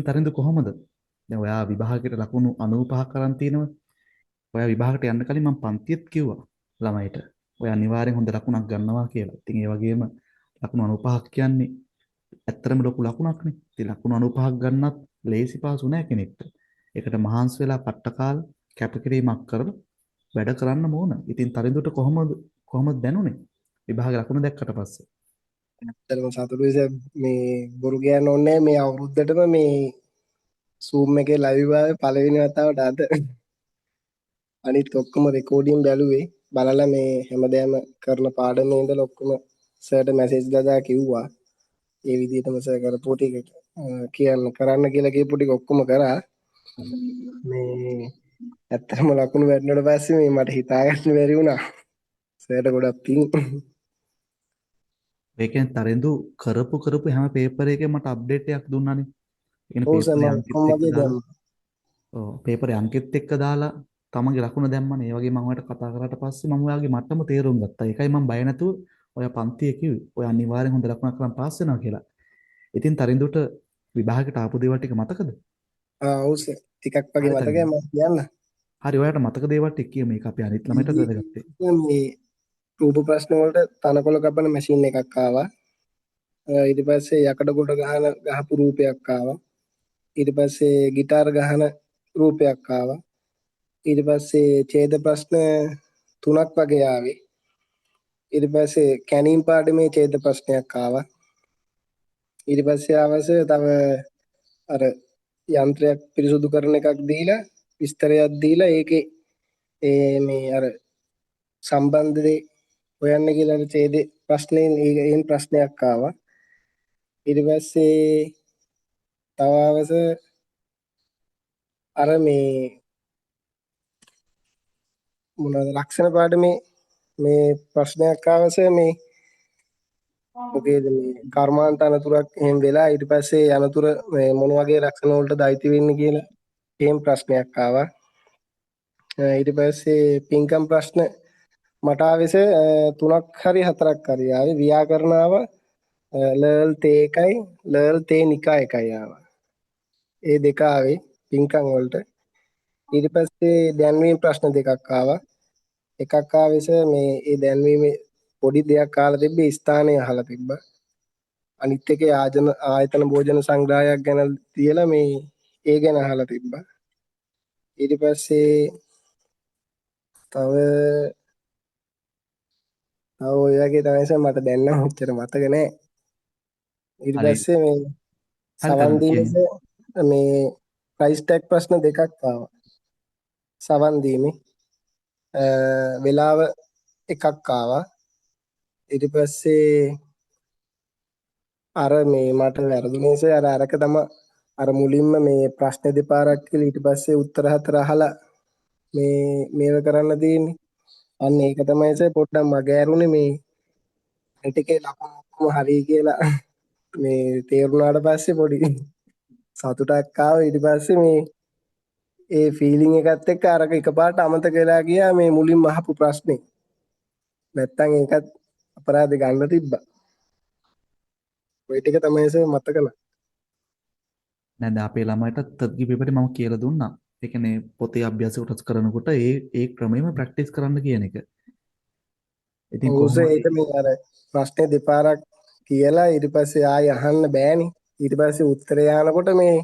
තරින්ද කොහොමද? දැන් ඔයා විභාගයට ලකුණු 95ක් අරන් තිනවා. ඔයා විභාගයට යන්න කලින් මම පන්තියෙත් කිව්වා ළමයිට. ඔයා අනිවාර්යෙන් හොඳ ලකුණක් ගන්නවා කියලා. ඉතින් ඒ වගේම ලකුණු 95ක් කියන්නේ ඇත්තටම ලොකු ලකුණක්නේ. ඉතින් ලකුණු 95ක් ගන්නත් ලේසි පාසු නෑ කෙනෙක්ට. ඒකට මහන්සි වෙලා පට්ටකාල කැපකිරීමක් කරලා වැඩ කරන්න ඕන. ඉතින් තරිඳුට කොහොමද දැනුනේ? විභාග ලකුණු දැක්කට පස්සේ. ඇත්තටම සතුටුයි සර්. මේ බොරු කියන්න ඕනේ මේ අවුරුද්දටම මේ Zoom එකේ ලයිව් ආවේ පළවෙනි වතාවට අද. අනිත් ඔක්කොම රෙකෝඩින් බැලුවේ. බලලා මේ හැමදාම කරන පාඩමේ ඉඳලා ඔක්කොම සර්ට මැසේජ් දාලා කිව්වා. ඒ විදිහටම සර් කරපු ටික කරන්න කියලා කියපු ටික ඔක්කොම කරා. මේ ඇත්තටම ලකුණු වැටුණාට පස්සේ මේ මට හිතා ගන්න බැරි වුණා. සර්ට ගොඩක් පිං. ඒ කියන්නේ තරිඳු කරපු හැම පේපර් එකකම මට අප්ඩේට් එකක් දුන්නානේ. ඒ කියන්නේ ඔව් සර් පේපරේ මම අංකෙත් ඔක්කොම එක්ක වගේ දාලා දැම්මා. ඔව් පේපරේ අංකෙත් එක්ක දාලා තමන්ගේ ලකුණ දැම්මනේ. ඒ වගේ මම ඔයාලට කතා කරාට පස්සේ මම ඔයාගේ මට්ටම තේරුම් ගත්තා. ඒකයි මම බය නැතුව ඔයා පන්තියේ කිව්වේ. ඔයා අනිවාර්යෙන් හොඳ ලකුණක් කරන් පාස් වෙනවා කියලා. ඉතින් තරිඳුට විභාගයට ආපු දේවල් ටික මතකද? ඔව් සර් ටිකක් වගේ හරි මතකයි තරිඳු. මම කියන්න. හරි ඔයාලට මතක දේවල් ටික කියමු. මේක අපි අනිත් ළමයිට වැදගත්. මේ රූප ප්‍රශ්න වලට තනකොළ කපන මැෂින් එකක් ආවා. ඊට පස්සේ යකඩ කොට ගහපු රූපයක් ආවා. ඊට පස්සේ গিitar ගහන රූපයක් ආවා. ඊට පස්සේ ඡේද ප්‍රශ්න තුනක් වගේ ආවේ. ඊට පස්සේ කැණීම් පාඩමේ ඡේද ප්‍රශ්නයක් ආවා. ඊට පස්සේ ආවස තව අර යන්ත්‍රයක් පිරිසුදු කරන එකක් දීලා විස්තරයක් දීලා ඒකේ මේ අර සම්බන්ධ දේ හොයන්න කියලා ඡේදේ ප්‍රශ්නේ ඒන් ප්‍රශ්නයක් ආවා. ඊට පස්සේ තව අවස අර මේ මොනවාද ලක්ෂණ පාඩමේ මේ ප්‍රශ්නයක් අවස මේ මොකේද මේ කර්මාන්ත අනතුරක් එහෙම වෙලා ඊට පස්සේ අනතුර මේ මොන වගේ ලක්ෂණ වලටද අයිති වෙන්නේ කියලා එහෙම ප්‍රශ්නයක් ආවා. ඊට පස්සේ පින්කම් ප්‍රශ්න මට ආවෙස තුනක් හරි හතරක් හරි ආවේ. ව්‍යාකරණ ආවා. ලර්ල් තේ එකයි ලර්ල් තේ නිකා එකයි ආවා. ඒ දෙක ආවේ පින්කම් වලට. ඊට පස්සේ දැන්වීම ප්‍රශ්න දෙකක් ආවා. එකක් ආවෙස මේ ඒ දැන්වීමේ පොඩි දෙයක් අහලා තිබ්බේ ස්ථානය අහලා තිබ්බා. අනිත් එකේ ආයතන භෝජන සංග්‍රහයක් ගැන තියලා මේ ඒ ගැන අහලා තිබ්බා. ඊට පස්සේ තව ඔය වගේ තමයි සර් මට දැන් නම් ඔච්චර මතක නෑ. ඊට හරි. පස්සේ මේ හරි සවන් තරිඳු දීමේ කියන්නේ. මේ ප්‍රයිස් ටැග් ප්‍රශ්න දෙකක් ආවා. සවන් දීමේ වෙලාව එකක් ආවා. ඊට පස්සේ අර මේ මට වැරදුනේ සර් අරක තමයි අර මුලින්ම මේ ප්‍රශ්න දෙපාරක් කියලා ඊට පස්සේ උත්තර හතර අහලා මේව කරන්න තියෙන්නේ. අන්න ඒක තමයි සර් පොඩ්ඩක් මග ඇරුනේ මේ ටිකේ ලකුණු ඔක්කොම හරි කියලා මේ තේරුණාට පස්සේ පොඩි සතුටක් ආවා. ඊට පස්සේ මේ ඒ ෆීලිං එකත් එක්ක අරක එකපාරට අමතක වෙලා ගියා මේ මුලින්ම අහපු ප්‍රශ්නේ. නැත්තම් ඒකත් අපරාධ ගන්න තිබ්බා. ওই ටික තමයි සර් මතක නැහැ. නේද අපේ ළමයිට තත්ගි පේපරේ මම කියලා දුන්නා. ඒ කියන්නේ පොතේ අභ්‍යාස කොටස් කරනකොට ඒ ක්‍රමෙම ප්‍රැක්ටිස් කරන්න කියන එක. ඉතින් ඔව් කොහොම සර් හරි ඒක මේ අර ප්‍රශ්නේ දෙපාරක් කියලා ඊට පස්සේ ආයෙ අහන්න බෑනේ. ඊට පස්සේ උත්තරය අහනකොට මේ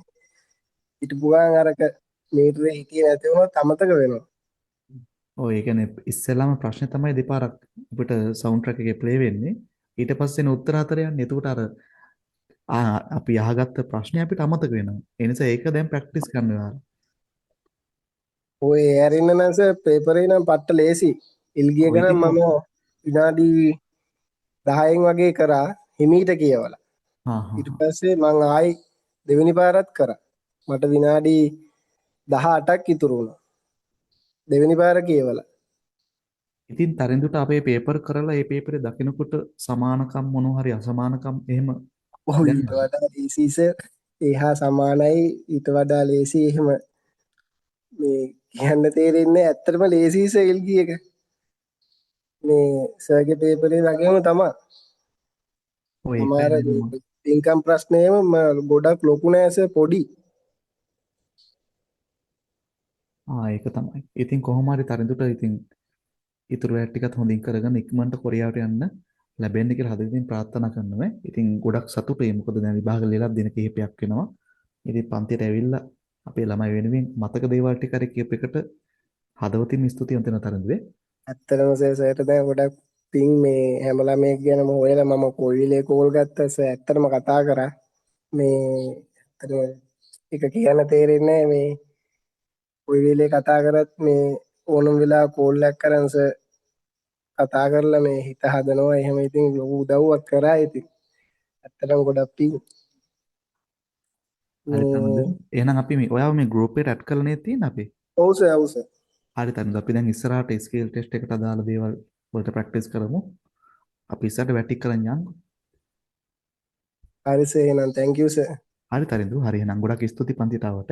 හිටපු ගමන් අරක මීටරේ හිටියේ නැති වුණොත් අමතක වෙනවා. ඔය ඒ කියන්නේ ඉස්සෙල්ලාම ප්‍රශ්නේ තමයි දෙපාරක් අපිට සවුන්ඩ් ට්‍රැක් එකේ ප්ලේ වෙන්නේ. ඊට පස්සේනේ උත්තර හතර යන්නේ. එතකොට අර අපි අහගත්ත ප්‍රශ්නේ අපිට අමතක වෙනවා. ඒ නිසා ඒක දැන් ප්‍රැක්ටිස් කරන්න වෙනවා. ඔය ඇරින්න නම් සර් පේපරේ නම් පට්ට ලේසි. ඉල්ගිය ඔය ගණන් ඉතින් මම විනාඩි 10න් වගේ කරා හිමීට කියවලා. හා හා ඊට හා. පස්සේ මං ආයි දෙවෙනි පාරත් කරා. මට විනාඩි 18ක් ඉතුරු වුණා. දෙවෙනි පාර කියවලා. ඉතින් තරිඳුට අපේ පේපර් කරලා ඒ පේපරේ දකිනකොට සමානකම් මොනවා හරි අසමානකම් එහෙම ඔව් ඊට දැනනවද? වඩා ලේසි සර්. ඒහා සමානයි ඊට වඩා ලේසි එහෙම මේ කියන්න තේරෙන්නේ ඇත්තටම ලේසි සර් ඉල්ගී එක. මේ සර්ගේ පේපරේ වගේම තමයි. ඔය ඒකයි අමාර නේද මම. ඉන්කම් ප්‍රශ්නේම ගොඩක් ලොකු නෑ සර් පොඩි. ඒක තමයි. ඉතින් කොහොම හරි තරිඳුට ඉතින් ඉතුරු වැඩ ටිකත් හොඳින් කරගෙන ඉක්මනට කොරියාවට යන්න ලැබෙන්න කියලා හදිසියෙන් ප්‍රාර්ථනා කරනවා. ඉතින් ගොඩක් සතුටුයි. මොකද දැන් විභාග ලියලා දින කිහිපයක් වෙනවා. ඉතින් පන්තියට ඇවිල්ලා අපේ ළමයි වෙනුවෙන් මතක දේවල් ටික හරි කියප එකට හදවතින් ස්තුතිවන්ත වෙන තරඳුවේ. ඇත්තටම සර්ට දැන් ගොඩක් පින් මේ හැම ළමයෙක් ගැනම හොයලා මම කොයිලේ කෝල් ගත්තා සර් ඇත්තටම කතා කරා මේ ඇත්තටම එක කියන්න තේරෙන්නේ නැහැ මේ කොයි වෙලේ කතා කරත් මේ ඕනම වෙලාව කෝල් එකක් කරන් සර් කතා කරලා මේ හිත හදනවා එහෙම ඉතින් ලොකු උදව්වක් කරා ඉතින් ඇත්තටම ගොඩක් පින් හරි තනද. මේ එහෙනම් අපි මේ ඔයාව මේ ගෲප් එකට ඇඩ් කරලා නේද තියෙන්නේ අපි? ඔව් සර් ඔව් සර් හරි තනද. අපි දැන් ඉස්සරහට ස්කිල් ටෙස්ට් එකට අදාළ දේවල් වලට ප්‍රැක්ටිස් කරමු. අපි ඉස්සරහට වැටික් කරන් යන්න. හරි සර් එහෙනම් thank you සර් හරි තරිඳු. හරි එහෙනම් ගොඩක් ස්තුති පන්තිට ආවට.